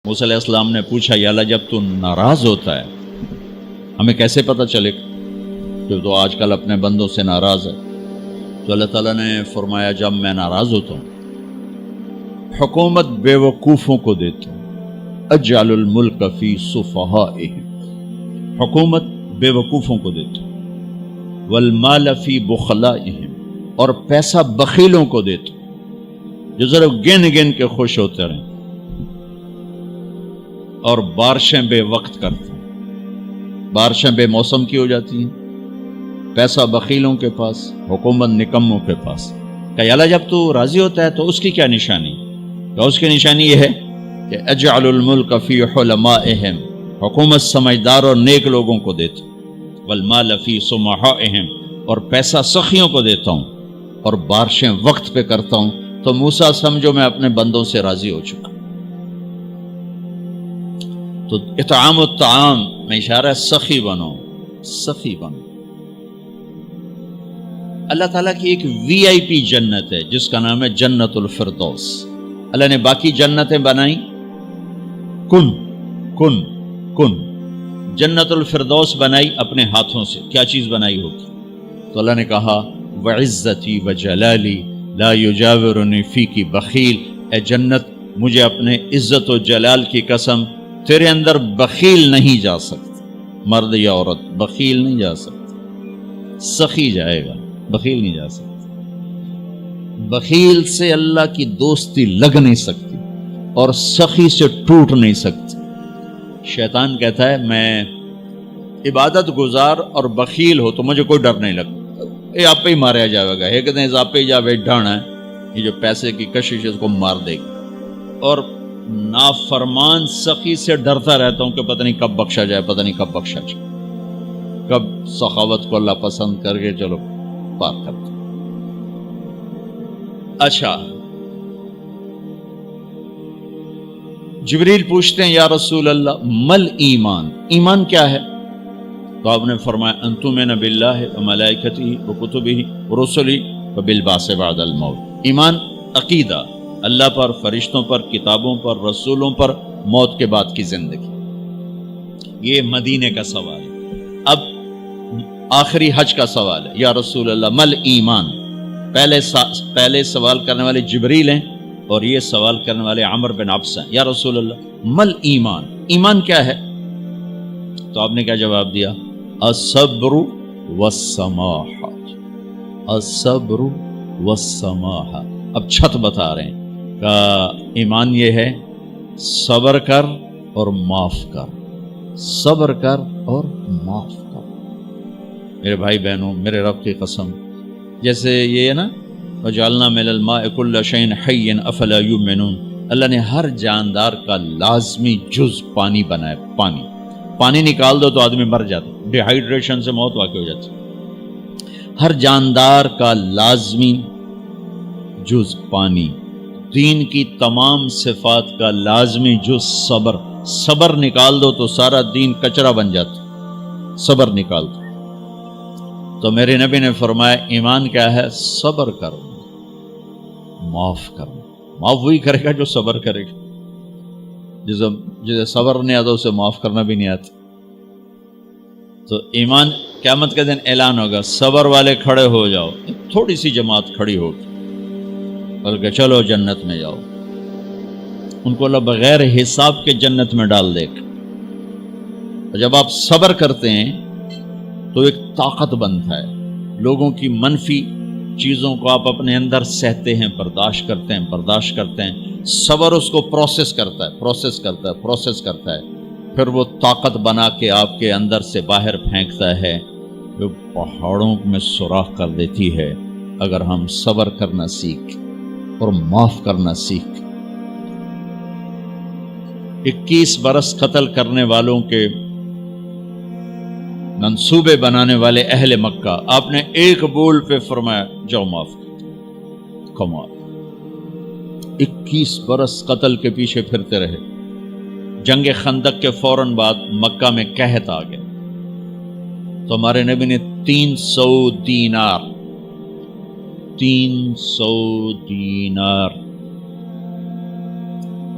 موسیٰ علیہ السلام نے پوچھا یا اللہ جب تو ناراض ہوتا ہے ہمیں کیسے پتہ چلے کہ تو آج کل اپنے بندوں سے ناراض ہے؟ تو اللہ تعالیٰ نے فرمایا جب میں ناراض ہوتا ہوں حکومت بے وقوفوں کو دیتا ہوں، اجعل الملک فی صفہائہم، حکومت بے وقوفوں کو دیتا ہوں، والمال فی بخلائہم، اور پیسہ بخیلوں کو دیتا ہوں جو ذرا گن گن کے خوش ہوتے رہیں، اور بارشیں بے وقت کرتے ہیں، بارشیں بے موسم کی ہو جاتی ہیں، پیسہ بخیلوں کے پاس، حکومت نکموں کے پاس۔ کہ اللہ جب تو راضی ہوتا ہے تو اس کی کیا نشانی؟ کہ اس کی نشانی یہ ہے کہ اجعل الملک فی حلمائہم، حکومت سمجھدار اور نیک لوگوں کو دیتا ہوں، والمال فی سمحائہم، اور پیسہ سخیوں کو دیتا ہوں، اور بارشیں وقت پہ کرتا ہوں۔ تو موسیٰ سمجھو میں اپنے بندوں سے راضی ہو چکا۔ تو اطعام الطعام میں اشارہ ہے سخی بنو، سخی بنو۔ اللہ تعالیٰ کی ایک وی آئی پی جنت ہے جس کا نام ہے جنت الفردوس۔ اللہ نے باقی جنتیں بنائیں کن کن کن، جنت الفردوس بنائی اپنے ہاتھوں سے۔ کیا چیز بنائی ہوگی؟ تو اللہ نے کہا وعزتی وجلالی لا یجاورنی فیکی بخیل، اے جنت مجھے اپنے عزت و جلال کی قسم تیرے اندر بخیل نہیں جا سکتا، مرد یا عورت بخیل نہیں جا سکتا، سخی جائے گا، بخیل نہیں جا سکتا۔ بخیل سے اللہ کی دوستی لگ نہیں سکتی اور سخی سے ٹوٹ نہیں سکتی۔ شیطان کہتا ہے میں عبادت گزار اور بخیل ہو تو مجھے کوئی ڈر نہیں لگتا، یہ آپ پہ ہی ماریا جائے گا، ایک دن آپ پہ جاوے ڈھانا ہے، یہ جو پیسے کی کشش ہے اس کو مار دے گی۔ اور نافرمان سخی سے ڈرتا رہتا ہوں کہ پتہ نہیں کب بخشا جائے، پتہ نہیں کب بخشا جائے، کب سخاوت کو اللہ پسند کر کے چلو پار کرتا۔ اچھا، جبریل پوچھتے ہیں یا رسول اللہ مل ایمان، ایمان کیا ہے؟ تو آپ نے فرمایا ان تؤمن باللہ وملائکتہ وکتبہ ورسلہ وبالبعث بعد الموت۔ ایمان عقیدہ، اللہ پر، فرشتوں پر، کتابوں پر، رسولوں پر، موت کے بعد کی زندگی۔ یہ مدینے کا سوال ہے۔ اب آخری حج کا سوال ہے یا رسول اللہ مل ایمان۔ پہلے سوال کرنے والے جبریل ہیں اور یہ سوال کرنے والے عمر بن عبس ہیں۔ یا رسول اللہ مل ایمان، ایمان کیا ہے؟ تو آپ نے کیا جواب دیا؟ الصبر والسماحہ، الصبر والسماحہ۔ اب چھت بتا رہے ہیں کہ ایمان یہ ہے صبر کر اور معاف کر، صبر کر اور معاف کر۔ میرے بھائی بہنوں، میرے رب کی قسم، جیسے یہ ہے نا وجعلنا من الماء كل شيء حي افلا يؤمنون، اللہ نے ہر جاندار کا لازمی جز پانی بنایا۔ پانی نکال دو تو آدمی مر جاتا، ڈی ہائیڈریشن سے موت واقع ہو جاتی۔ ہر جاندار کا لازمی جز پانی، دین کی تمام صفات کا لازمی جز صبر، صبر نکال دو تو سارا دین کچرا بن جاتا، صبر نکال دو۔ تو میرے نبی نے فرمایا ایمان کیا ہے؟ صبر کرو، معاف کرو۔ معاف وہی کرے گا جو صبر کرے گا، جسے صبر نہیں آتا اسے معاف کرنا بھی نہیں آتا۔ تو ایمان قیامت کے دن اعلان ہوگا صبر والے کھڑے ہو جاؤ، تھوڑی سی جماعت کھڑی ہوگی، بلکہ چلو جنت میں جاؤ۔ ان کو اللہ بغیر حساب کے جنت میں ڈال دے گا۔ اور جب آپ صبر کرتے ہیں تو ایک طاقت بنتا ہے، لوگوں کی منفی چیزوں کو آپ اپنے اندر سہتے ہیں، برداشت کرتے ہیں۔ صبر اس کو پروسیس کرتا ہے، پھر وہ طاقت بنا کے آپ کے اندر سے باہر پھینکتا ہے، جو پہاڑوں میں سوراخ کر دیتی ہے اگر ہم صبر کرنا سیکھ اور معاف کرنا سیکھ۔ 21 برس قتل کرنے والوں کے منصوبے بنانے والے اہل مکہ، آپ نے ایک بول پہ فرمایا جاؤ معاف کر۔ کمال، 21 برس قتل کے پیچھے پھرتے رہے۔ جنگ خندق کے فوراً بعد مکہ میں قحط آ گیا، تو ہمارے نبی نے 300 دینار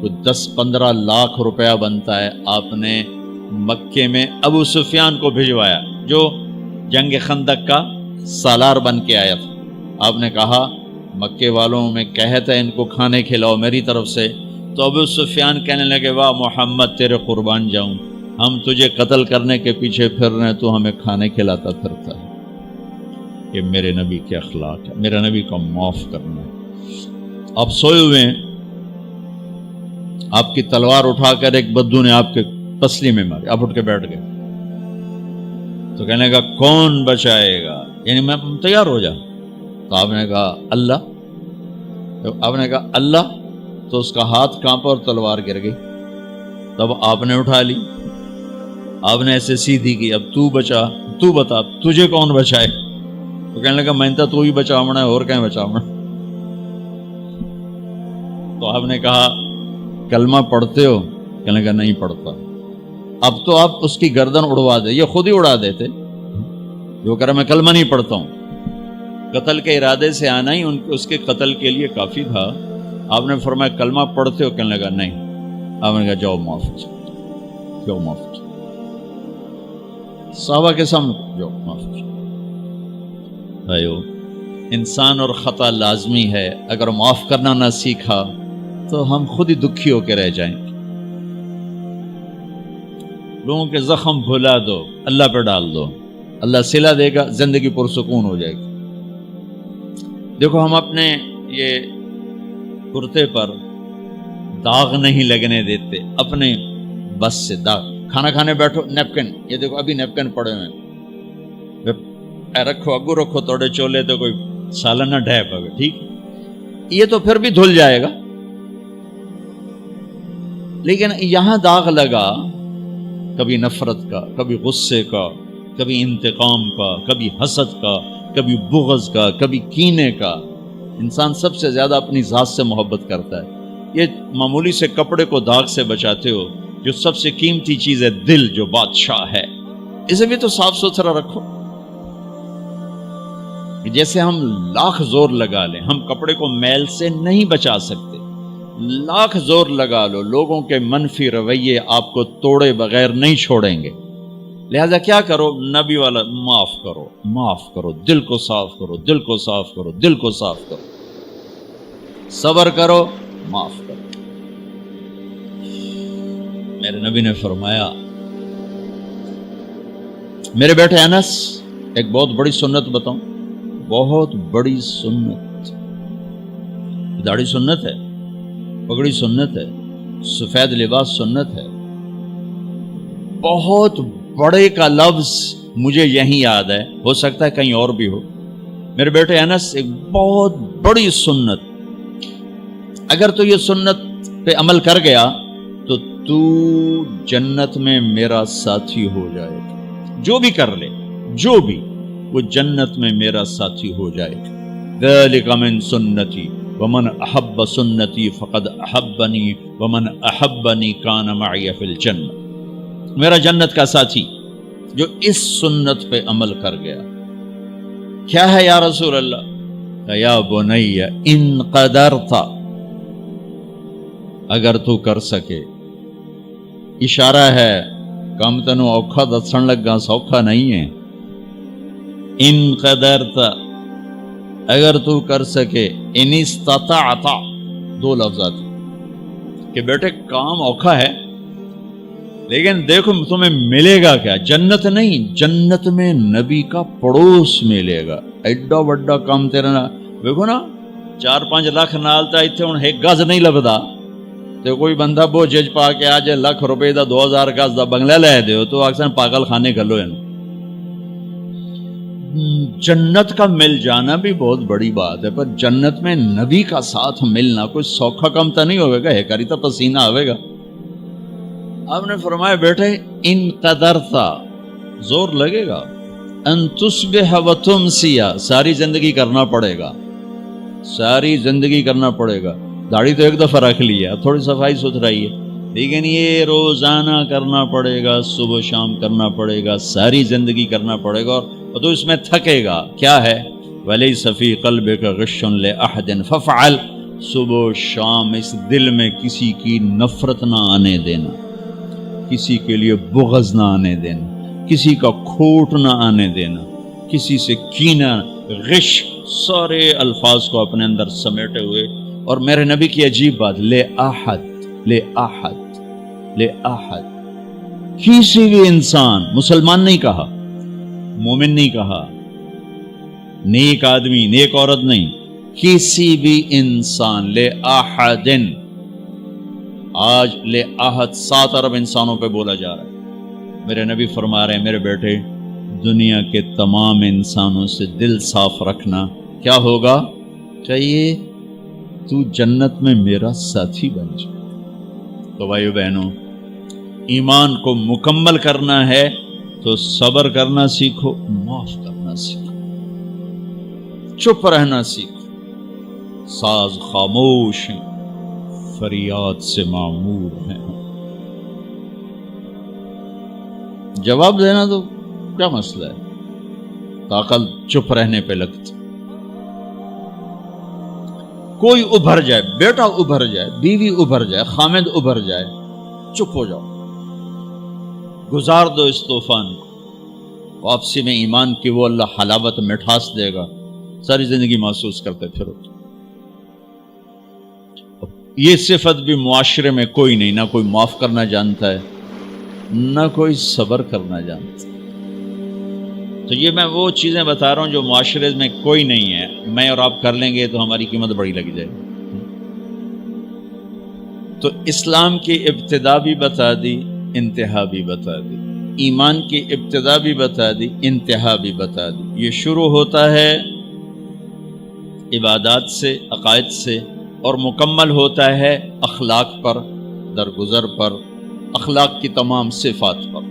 کوئی 10-15 لاکھ روپیہ بنتا ہے، آپ نے مکے میں ابو سفیان کو بھجوایا جو جنگ خندق کا سالار بن کے آیا تھا. آپ نے کہا مکے والوں میں کہتا ہے ان کو کھانے کھلاؤ میری طرف سے. تو ابو سفیان کہنے لگے واہ محمد تیرے قربان جاؤں، ہم تجھے قتل کرنے کے پیچھے پھر رہے ہیں، تو ہمیں کھانے کھلاتا پھرتا ہے. یہ میرے نبی کے اخلاق ہے، میرا نبی کو معاف کرنا ہے. آپ سوئے ہوئے ہیں، آپ کی تلوار اٹھا کر ایک بدو نے آپ کے پسلی میں ماری، آپ اٹھ کے بیٹھ گئے. تو کہنے کا کون بچائے گا، یعنی میں تیار ہو جا. تو آپ نے کہا اللہ. آپ نے کہا اللہ، تو اس کا ہاتھ کانپا اور تلوار گر گئی. تب آپ نے اٹھا لی، آپ نے ایسے سیدھی کی، اب تو بچا، تو بتا تجھے کون بچائے. تو کہنے لگا میں تو ہی بچاونا ہے، اور کہیں بچاونا. تو آپ نے کہا کلمہ پڑھتے ہو؟ کہنے لگا نہیں پڑھتا. اب تو آپ اس کی گردن اڑوا دے، یہ خود ہی اڑا دیتے جو کہہ رہا میں کلمہ نہیں پڑھتا ہوں. قتل کے ارادے سے آنا ہی اس کے قتل کے لیے کافی تھا. آپ نے فرمایا کلمہ پڑھتے ہو؟ کہنے لگا نہیں. آپ نے کہا جاؤ معاف ہو جاؤ، جاؤ معاف ہو جاؤ. صحابہ کے سامنے جاؤ معاف ہو جاؤ. بھائیو، انسان اور خطا لازمی ہے، اگر معاف کرنا نہ سیکھا تو ہم خود ہی دکھی ہو کے رہ جائیں گے. لوگوں کے زخم بھلا دو، اللہ پہ ڈال دو، اللہ صلہ دے گا، زندگی پرسکون ہو جائے گی. دیکھو ہم اپنے یہ کرتے پر داغ نہیں لگنے دیتے، اپنے بس سے داغ. کھانا کھانے بیٹھو نیپکن، یہ دیکھو ابھی نیپکن پڑے ہوئے اے رکھو اگو رکھو توڑے چولے تو کوئی سالن نہ ڈھے پاوے، ٹھیک یہ تو پھر بھی دھل جائے گا. لیکن یہاں داغ لگا، کبھی نفرت کا، کبھی غصے کا، کبھی انتقام کا، کبھی حسد کا، کبھی بغض کا، کبھی کینے کا. انسان سب سے زیادہ اپنی ذات سے محبت کرتا ہے. یہ معمولی سے کپڑے کو داغ سے بچاتے ہو، جو سب سے قیمتی چیز ہے دل جو بادشاہ ہے، اسے بھی تو صاف ستھرا رکھو. جیسے ہم لاکھ زور لگا لیں، ہم کپڑے کو میل سے نہیں بچا سکتے. لاکھ زور لگا لو، لوگوں کے منفی رویے آپ کو توڑے بغیر نہیں چھوڑیں گے. لہذا کیا کرو، نبی والا معاف کرو، معاف کرو، دل کو صاف کرو، دل کو صاف کرو، دل کو صاف کرو، صبر کرو، معاف کرو. میرے نبی نے فرمایا، میرے بیٹے انس ایک بہت بڑی سنت بتاؤں، بہت بڑی سنت. داڑھی سنت ہے، پگڑی سنت ہے، سفید لباس سنت ہے. بہت بڑے کا لفظ مجھے یہیں یاد ہے، ہو سکتا ہے کہیں اور بھی ہو. میرے بیٹے انس ایک بہت بڑی سنت، اگر تو یہ سنت پہ عمل کر گیا تو جنت میں میرا ساتھی ہو جائے گا. جو بھی کر لے، جو بھی، وہ جنت میں میرا ساتھی ہو جائے گا. ذالک من سنتی ومن احب سنتی فقد احبنی ومن احبنی کان معی فی الجنہ. میرا جنت کا ساتھی جو اس سنت پہ عمل کر گیا. کیا ہے یا رسول اللہ؟ یا بنی ان قدرت، اگر تو کر سکے. اشارہ ہے کم تنو اوکھا دسن لگا، سوکھا نہیں ہے. ان قدرت، اگر تو کر سکے. ان استطاعت، دو لفظات کہ بیٹے کام اوکھا ہے لیکن دیکھو تمہیں ملے گا کیا. جنت نہیں، جنت میں نبی کا پڑوس ملے گا. ایڈا وڈا کام تیرا نا دیکھو نا، 4-5 لاکھ نالتا اتنے ہوں ایک گز نہیں لبدا. تو کوئی بندہ بوجھ پا کے آ جائے ₹1,00,000 دا 2,000 گز دا بنگلہ لے دیو تو اکثر پاگل خانے گلو ہیں. جنت کا مل جانا بھی بہت بڑی بات ہے، پر جنت میں نبی کا ساتھ ملنا کوئی سوکھا کم تو نہیں ہوئے گا، ہے کری تو پسینہ آئے گا. آپ نے فرمایا بیٹے ان قدرتا، زور لگے گا. ان تصبح و تمسی، ساری زندگی کرنا پڑے گا، ساری زندگی کرنا پڑے گا. داڑھی تو ایک دفعہ رکھ لی ہے، اب تھوڑی صفائی ستھرائی ہے، لیکن یہ روزانہ کرنا پڑے گا، صبح شام کرنا پڑے گا، ساری زندگی کرنا پڑے گا. اور تو اس میں تھکے گا. کیا ہے؟ وَلَيْسَ فِي قَلْبِكَ غِشٌّ لِأَحَدٍ فَافْعَلْ. صبح و شام اس دل میں کسی کی نفرت نہ آنے دینا، کسی کے لیے بغض نہ آنے دینا، کسی کا کھوٹ نہ آنے دینا، کسی سے کینہ، غش، سارے الفاظ کو اپنے اندر سمیٹے ہوئے. اور میرے نبی کی عجیب بات، لے احد، لے احد، لے احد، کسی بھی انسان، مسلمان نہیں کہا، مومن نہیں کہا، نیک آدمی، نیک عورت نہیں، کسی بھی انسان، لے احدن. آج لے احد 7 ارب انسانوں پہ بولا جا رہا ہے. میرے نبی فرما رہے ہیں میرے بیٹے، دنیا کے تمام انسانوں سے دل صاف رکھنا. کیا ہوگا؟ کہیے تو جنت میں میرا ساتھی بن جائے. تو بھائیو بہنوں، ایمان کو مکمل کرنا ہے تو صبر کرنا سیکھو، معاف کرنا سیکھو، چپ رہنا سیکھو. ساز خاموش ہیں، فریاد سے معمور ہیں. جواب دینا تو کیا مسئلہ ہے، طاقت چپ رہنے پہ لگتی. کوئی ابھر جائے، بیٹا ابھر جائے، بیوی ابھر جائے، خامد ابھر جائے، چپ ہو جاؤ، گزار دو اس طوفان کو. واپسی میں ایمان کی وہ اللہ حلاوت مٹھاس دے گا، ساری زندگی محسوس کرتے پھرو. یہ صفت بھی معاشرے میں کوئی نہیں، نہ کوئی معاف کرنا جانتا ہے، نہ کوئی صبر کرنا جانتا. تو یہ میں وہ چیزیں بتا رہا ہوں جو معاشرے میں کوئی نہیں ہے. میں اور آپ کر لیں گے تو ہماری قیمت بڑی لگ جائے گی. تو اسلام کی ابتدا بھی بتا دی، انتہا بھی بتا دی. ایمان کی ابتدا بھی بتا دی، انتہا بھی بتا دی. یہ شروع ہوتا ہے عبادات سے، عقائد سے، اور مکمل ہوتا ہے اخلاق پر، درگزر پر، اخلاق کی تمام صفات پر.